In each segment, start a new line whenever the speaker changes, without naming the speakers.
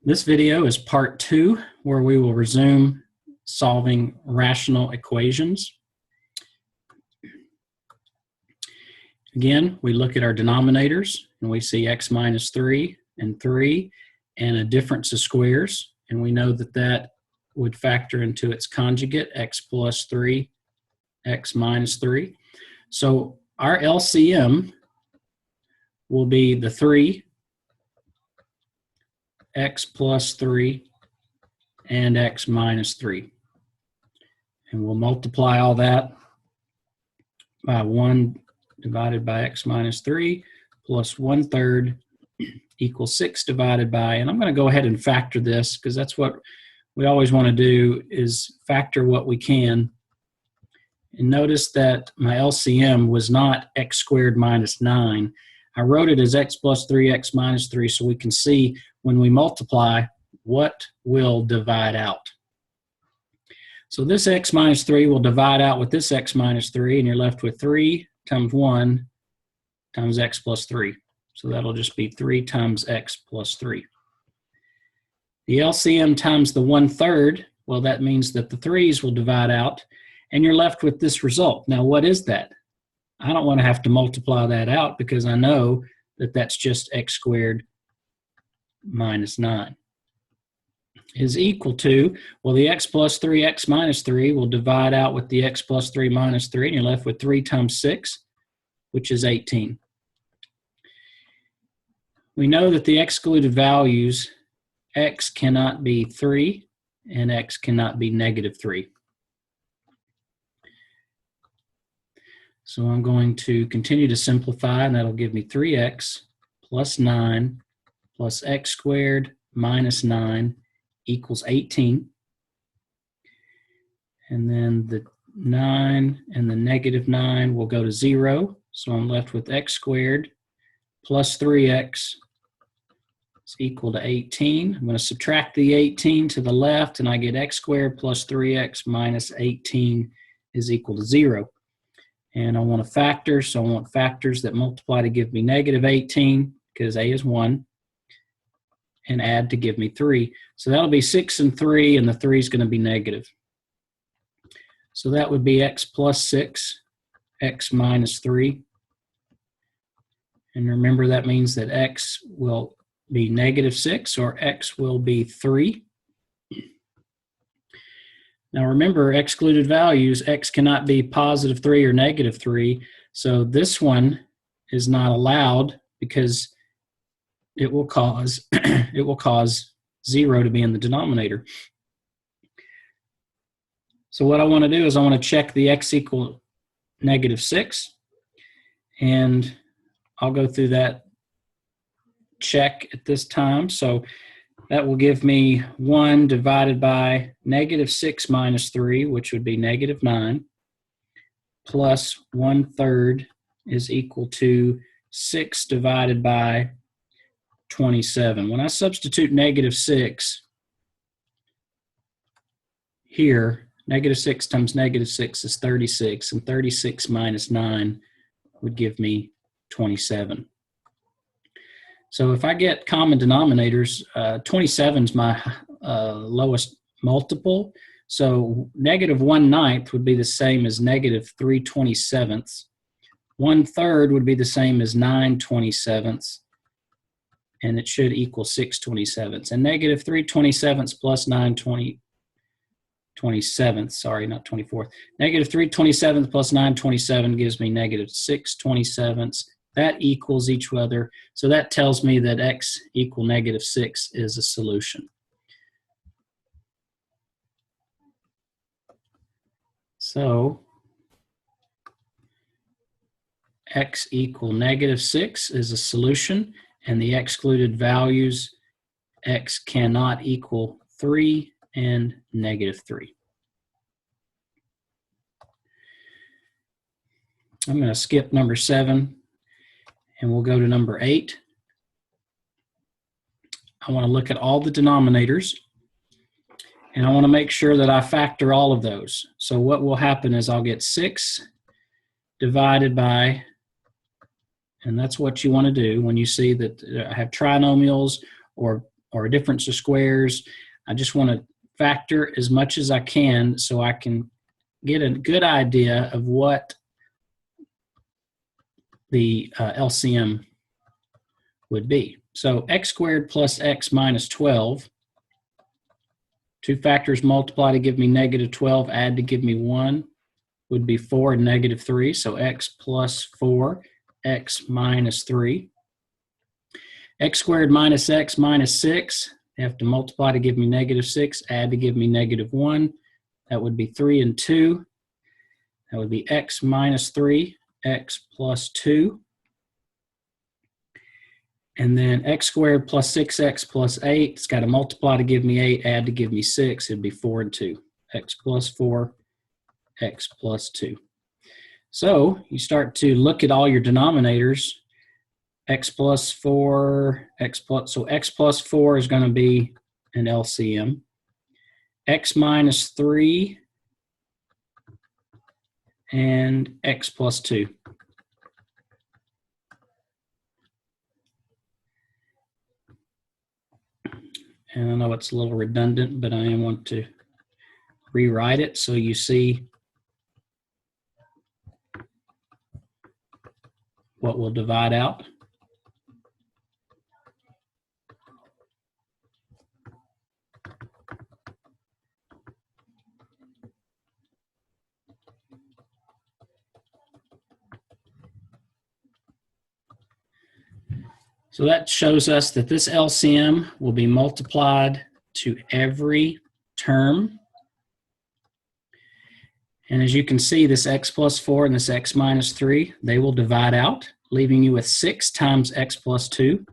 This video is part 2, where we will resume solving rational equations. Again, we look at our denominators and we see x minus 3 and 3 and a difference of squares, and we know that that would factor into its conjugate, x plus 3, x minus 3. So our LCM will be the 3, x plus 3, and x minus 3. And we'll multiply all that by 1 divided by x minus 3 plus 1/3 equals 6 divided by, and I'm going to go ahead and factor this because that's what we always want to do, is factor what we can. And notice that my LCM was not x squared minus 9. I wrote it as x plus 3, x minus 3, so we can see when we multiply what will divide out. So this x minus 3 will divide out with this x minus 3, and you're left with 3 times 1 times x plus 3. So that'll just be 3 times x plus 3. The LCM times the 1/3, well, that means that the 3's will divide out, and you're left with this result. Now, what is that? I don't want to have to multiply that out because I know that that's just x squared minus 9 is equal to, well, the x plus 3, x minus 3 will divide out with the x plus 3 minus 3, and you're left with 3 times 6, which is 18. We know that the excluded values, x cannot be 3 and x cannot be negative 3. So I'm going to continue to simplify, and that'll give me 3x plus 9 plus x squared minus 9 equals 18. And then the 9 and the negative 9 will go to 0. So I'm left with x squared plus 3x is equal to 18. I'm going to subtract the 18 to the left, and I get x squared plus 3x minus 18 is equal to 0. And I want a factor, so I want factors that multiply to give me negative 18, because a is 1, and add to give me 3. So that'll be 6 and 3, and the 3 is going to be negative. So that would be x plus 6, x minus 3. And remember, that means that x will be negative 6 or x will be 3. Now remember, excluded values, x cannot be positive 3 or negative 3. So this one is not allowed because it will cause it will cause 0 to be in the denominator. So what I want to do is I want to check the x equal negative 6, and I'll go through that check at this time. So that will give me 1 divided by negative 6 minus 3, which would be negative 9, plus 1/3 is equal to 6 divided by 27. When I substitute negative 6 here, negative 6 times negative 6 is 36, and 36 minus 9 would give me 27. So if I get common denominators, 27 is my lowest multiple. So negative 1/9 would be the same as negative 3/27. 1/3 would be the same as 9/27, and it should equal 6/27. And negative 3/27 plus 9/27, sorry, not 24th. Negative 3/27 plus 9/27 gives me negative 6/27. That equals each other. So that tells me that x equal negative 6 is a solution. So x equal negative 6 is a solution, and the excluded values, x cannot equal 3 and negative 3. I'm going to skip number 7. And we'll go to number 8. I want to look at all the denominators, and I want to make sure that I factor all of those. So what will happen is I'll get 6 divided by, and that's what you want to do when you see that I have trinomials or or a difference of squares. I just want to factor as much as I can so I can get a good idea of what the LCM would be. So x squared plus x minus 12. Two factors multiply to give me negative 12, add to give me 1, would be 4 and negative 3. So x plus 4, x minus 3. X squared minus x minus 6. They have to multiply to give me negative 6, add to give me negative 1. That would be 3 and 2. That would be x minus 3, x plus 2. And then x squared plus 6x plus 8, it's got to multiply to give me 8, add to give me 6, it'd be 4 and 2. X plus 4, x plus 2. So you start to look at all your denominators. X plus 4, so x plus 4 is going to be an LCM. X minus 3 and x plus 2. And I know it's a little redundant, but I want to rewrite it so you see what will divide out. So that shows us that this LCM will be multiplied to every term. And as you can see, this x plus 4 and this x minus 3, they will divide out, leaving you with 6 times x plus 2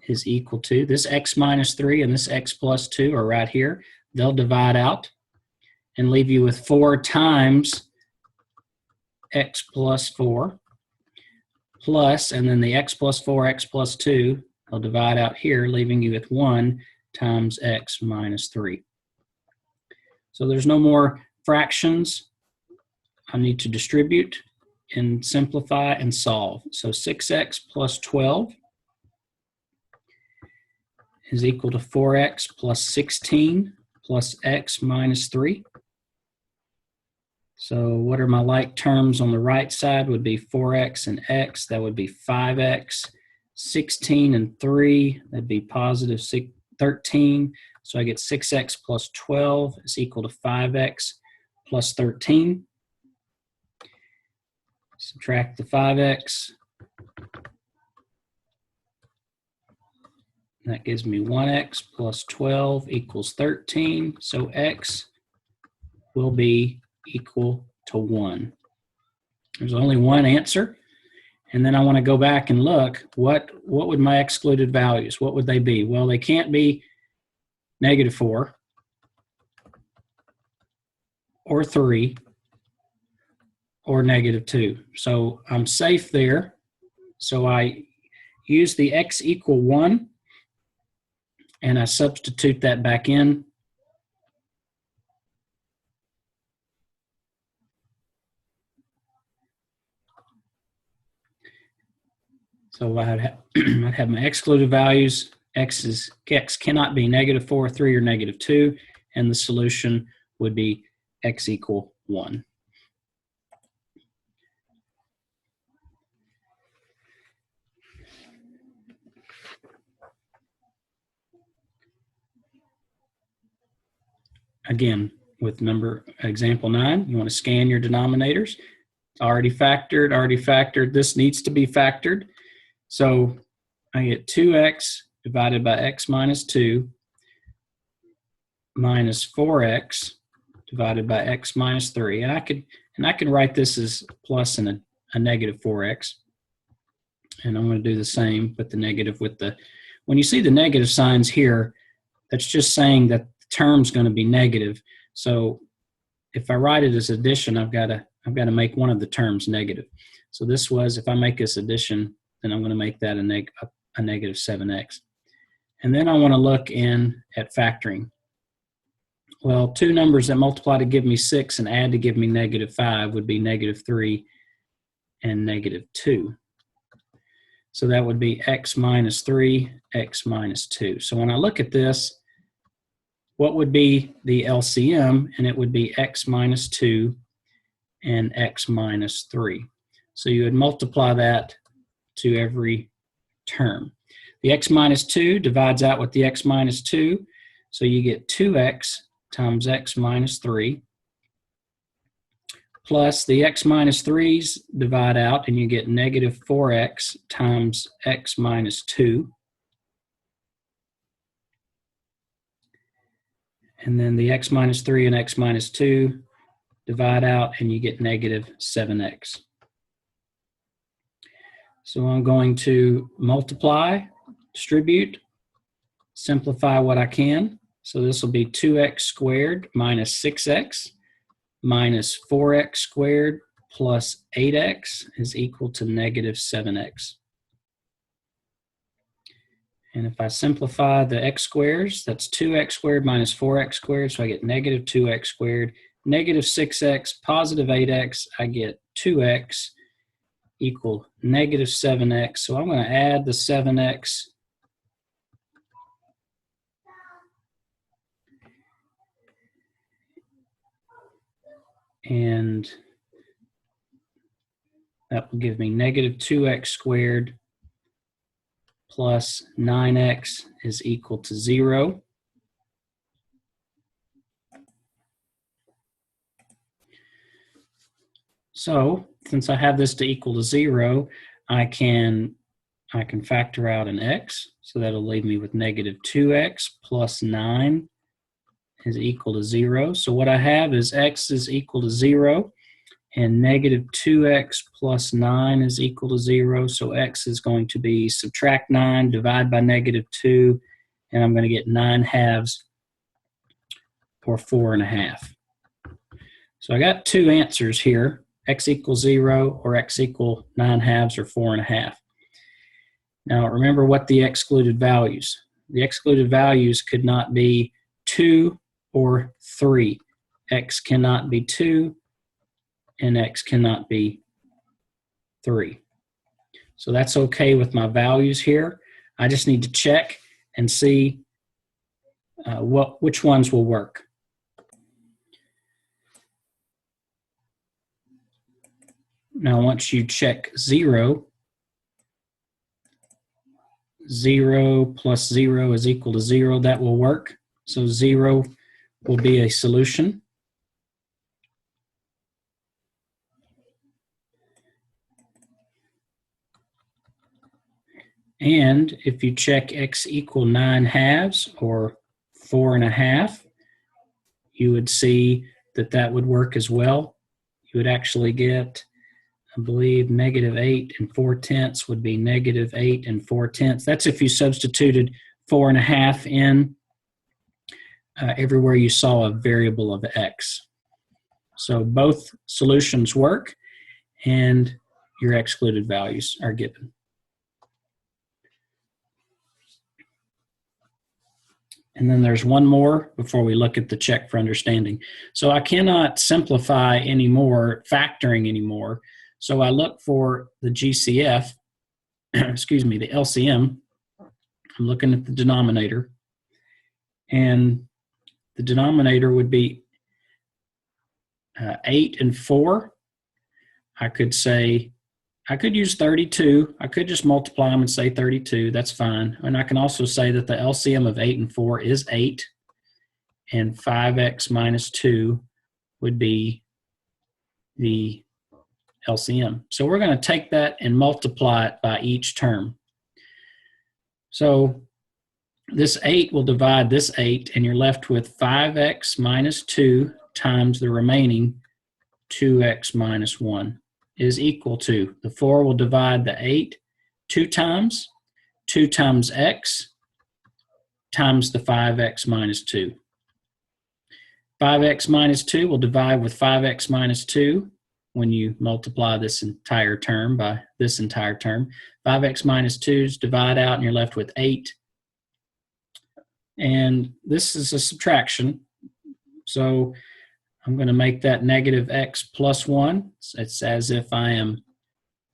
is equal to, this x minus 3 and this x plus 2 are right here. They'll divide out and leave you with 4 times x plus 4. Plus, and then the x plus 4, x plus 2, they'll divide out here, leaving you with 1 times x minus 3. So there's no more fractions. I need to distribute and simplify and solve. So 6x plus 12 is equal to 4x plus 16 plus x minus 3. So what are my like terms on the right side would be 4x and x. That would be 5x. 16 and 3, that'd be positive 13. So I get 6x plus 12 is equal to 5x plus 13. Subtract the 5x. That gives me 1x plus 12 equals 13. So x will be equal to 1. There's only one answer. And then I want to go back and look, what would my excluded values, what would they be? Well, they can't be negative 4 or 3 or negative 2. So I'm safe there. So I use the x equal 1 and I substitute that back in. So I'd have my excluded values. X cannot be negative 4, 3, or negative 2, and the solution would be x equal 1. Again, with example 9, you want to scan your denominators. It's already factored. This needs to be factored. So I get 2x divided by x minus 2 minus 4x divided by x minus 3. And I can write this as plus and a negative 4x. And I'm going to do the same with the negative when you see the negative signs here, that's just saying that the term's going to be negative. So if I write it as addition, I've got to make one of the terms negative. So this was, if I make this addition, then I'm going to make that a negative 7x. And then I want to look at factoring. Well, two numbers that multiply to give me 6 and add to give me negative 5 would be negative 3 and negative 2. So that would be x minus 3, x minus 2. So when I look at this, what would be the LCM? And it would be x minus 2 and x minus 3. So you would multiply that to every term. The x minus 2 divides out with the x minus 2, so you get 2x times x minus 3, plus the x minus 3's divide out, and you get negative 4x times x minus 2. And then the x minus 3 and x minus 2 divide out, and you get negative 7x. So I'm going to multiply, distribute, simplify what I can. So this will be 2x squared minus 6x minus 4x squared plus 8x is equal to negative 7x. And if I simplify the x squares, that's 2x squared minus 4x squared, so I get negative 2x squared, negative 6x, positive 8x, I get 2x equal negative 7x. So I'm going to add the 7x and that will give me negative 2x squared plus 9x is equal to 0. So since I have this to equal to 0, I can factor out an x. So that'll leave me with negative 2x plus 9 is equal to 0. So what I have is x is equal to 0 and negative 2x plus 9 is equal to 0. So x is going to be subtract 9, divide by negative 2, and I'm going to get 9 halves or 4 1/2. So I got two answers here, x equals 0 or x equal 9 halves or 4 1/2. Now remember what the excluded values. The excluded values could not be 2 or 3. X cannot be 2 and x cannot be 3. So that's okay with my values here. I just need to check and see which ones will work. Now once you check 0, 0 plus 0 is equal to 0, that will work. So 0 will be a solution. And if you check x equal 9 halves or 4 1/2, you would see that that would work as well. You would actually get, I believe, negative 8 4/10 would be negative 8 4/10. That's if you substituted 4 1/2 in everywhere you saw a variable of x. So both solutions work and your excluded values are given. And then there's one more before we look at the check for understanding. So I cannot simplify anymore, factoring anymore. So I look for the GCF, excuse me, the LCM. I'm looking at the denominator. And the denominator would be 8 and 4. I could say, I could use 32. I could just multiply them and say 32. That's fine. And I can also say that the LCM of 8 and 4 is 8. And 5x minus 2 would be the LCM. So we're going to take that and multiply it by each term. So this 8 will divide this 8, and you're left with 5x minus 2 times the remaining 2x minus 1 is equal to, the 4 will divide the 8 2 times x times the 5x minus 2. 5x minus 2 will divide with 5x minus 2 when you multiply this entire term by this entire term. 5x minus 2's divide out, and you're left with 8. And this is a subtraction. So I'm going to make that negative x plus 1. It's as if I am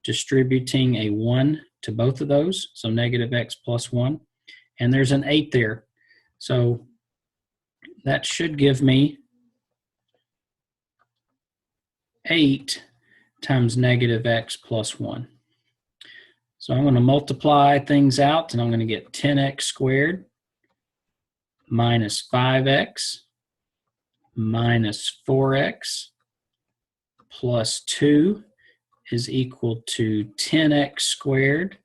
distributing a 1 to both of those, so negative x plus 1. And there's an 8 there. So that should give me 8 times negative x plus 1. So I'm going to multiply things out, and I'm going to get 10x squared minus 5x minus 4x plus 2 is equal to 10x squared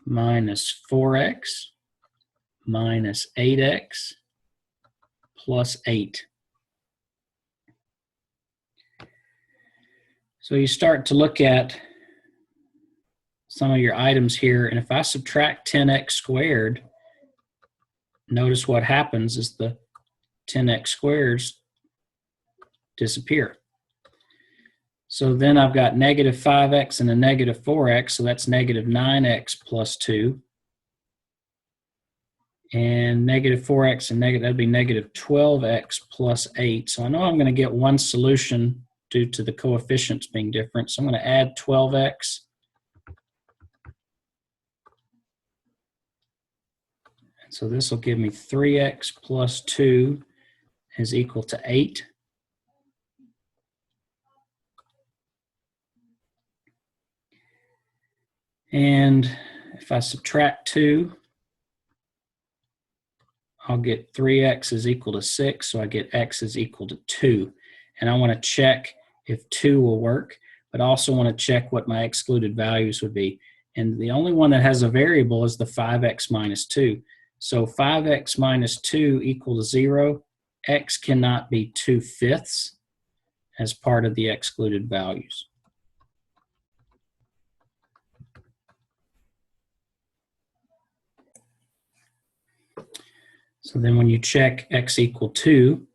minus 4x minus 8x plus 8. So you start to look at some of your items here, and if I subtract 10x squared, notice what happens is the 10x squares disappear. So then I've got negative 5x and a negative 4x, so that's negative 9x plus 2. And negative 4x and that'd be negative 12x plus 8. So I know I'm going to get one solution due to the coefficients being different. So I'm going to add 12x. And so this will give me 3x plus 2 is equal to 8. And if I subtract 2, I'll get 3x is equal to 6, so I get x is equal to 2. And I want to check if 2 will work, but I also want to check what my excluded values would be. And the only one that has a variable is the 5x minus 2. So 5x minus 2 equal to 0. X cannot be 2/5 as part of the excluded values. So then when you check x equal 2,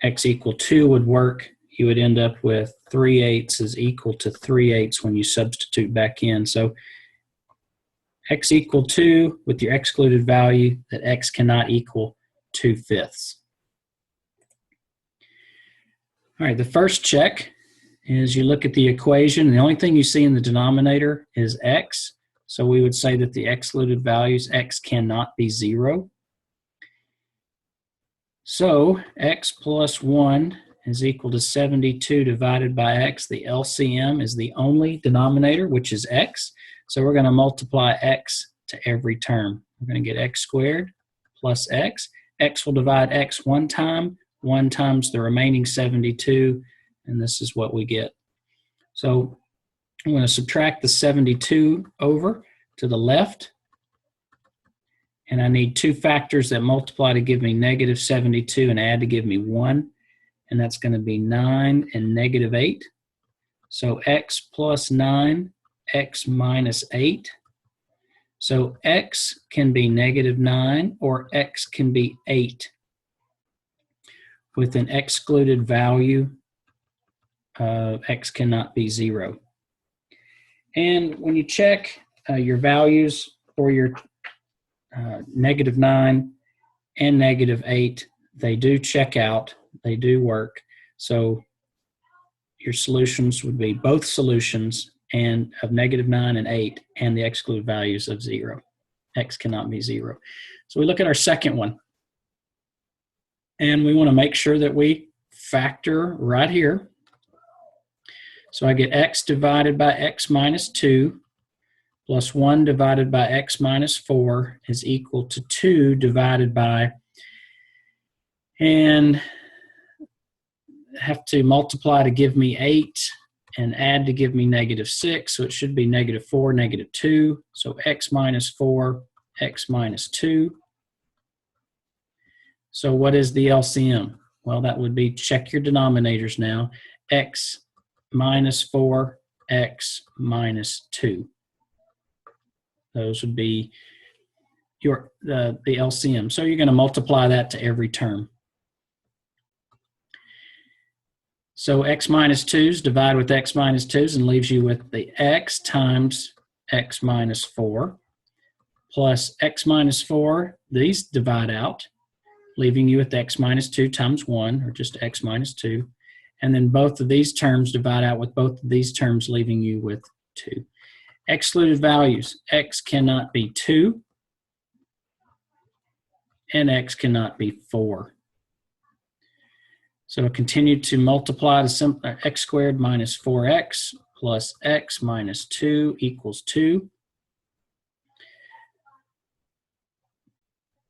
x equal 2 would work. You would end up with 3/8 is equal to 3/8 when you substitute back in. So x equal 2 with your excluded value, that x cannot equal 2/5. All right, the first check is you look at the equation, and the only thing you see in the denominator is x. So we would say that the excluded values, x cannot be 0. So x plus 1 is equal to 72 divided by x. The LCM is the only denominator, which is x. So we're going to multiply x to every term. We're going to get x squared plus x. X will divide x one time, 1 times the remaining 72, and this is what we get. So I'm going to subtract the 72 over to the left, and I need 2 factors that multiply to give me negative 72 and add to give me 1, and that's going to be 9 and negative 8. So x plus 9, x minus 8. So x can be negative 9 or x can be 8 with an excluded value of x cannot be 0. And when you check your values for your negative 9 and negative 8, they do check out, they do work. So your solutions would be both solutions and of negative 9 and 8 and the excluded values of 0. X cannot be 0. So we look at our second one. And we want to make sure that we factor right here. So I get x divided by x minus 2 plus 1 divided by x minus 4 is equal to 2 divided by, and have to multiply to give me 8 and add to give me negative 6. So it should be negative 4, negative 2. So x minus 4, x minus 2. So what is the LCM? Well, that would be, check your denominators now, x minus 4, x minus 2. Those would be your the LCM. So you're going to multiply that to every term. So x minus 2's divide with x minus 2's and leaves you with the x times x minus 4 plus x minus 4. These divide out, leaving you with x minus 2 times 1, or just x minus 2. And then both of these terms divide out with both of these terms, leaving you with 2. Excluded values. X cannot be 2, and X cannot be 4. So continue to multiply the x squared minus 4x plus x minus 2 equals 2.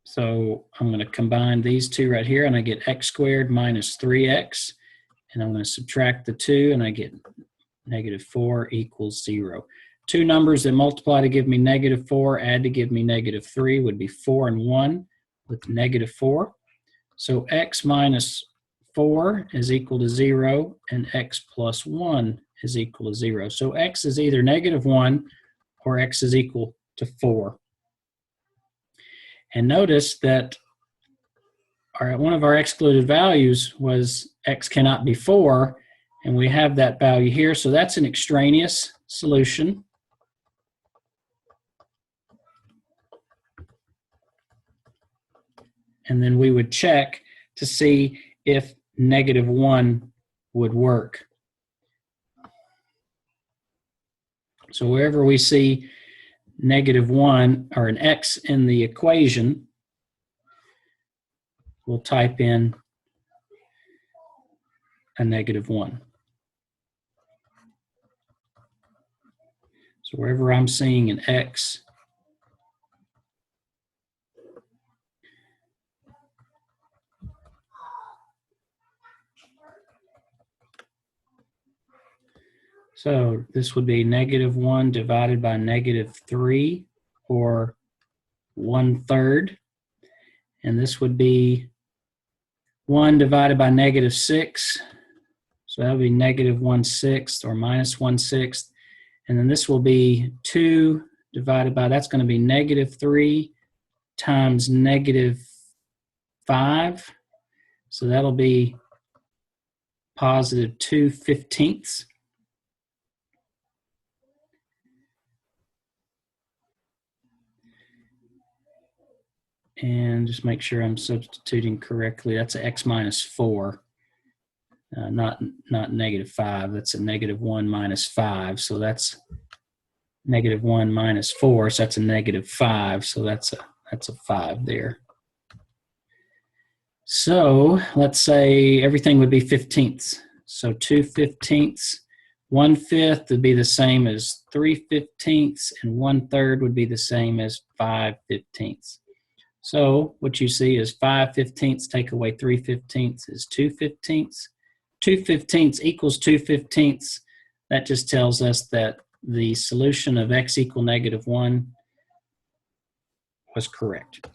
So I'm going to combine these two right here, and I get x squared minus 3x. And I'm going to subtract the 2, and I get negative 4 equals 0. Two numbers that multiply to give me negative 4, add to give me negative 3 would be 4 and 1 with negative 4. So x minus 4 is equal to 0, and x plus 1 is equal to 0. So x is either negative 1 or x is equal to 4. And notice that one of our excluded values was x cannot be 4, and we have that value here. So that's an extraneous solution. And then we would check to see if negative 1 would work. So wherever we see negative 1 or an x in the equation, we'll type in a negative 1. So wherever I'm seeing an x, so this would be negative 1 divided by negative 3, or 1/3. And this would be 1 divided by negative 6. So that would be negative 1/6 or minus 1/6. And then this will be 2 divided by, that's going to be negative 3 times negative 5. So that'll be positive 2/15. And just make sure I'm substituting correctly. That's an x minus 4, not negative 5. That's a negative 1 minus 5. So that's negative 1 minus 4. So that's a negative 5. So that's a 5 there. So let's say everything would be 15ths. So 2/15, 1/5 would be the same as 3/15, and 1/3 would be the same as 5/15. So what you see is 5/15 take away 3/15 is 2/15. 2/15 equals 2/15. That just tells us that the solution of x equal negative 1 was correct.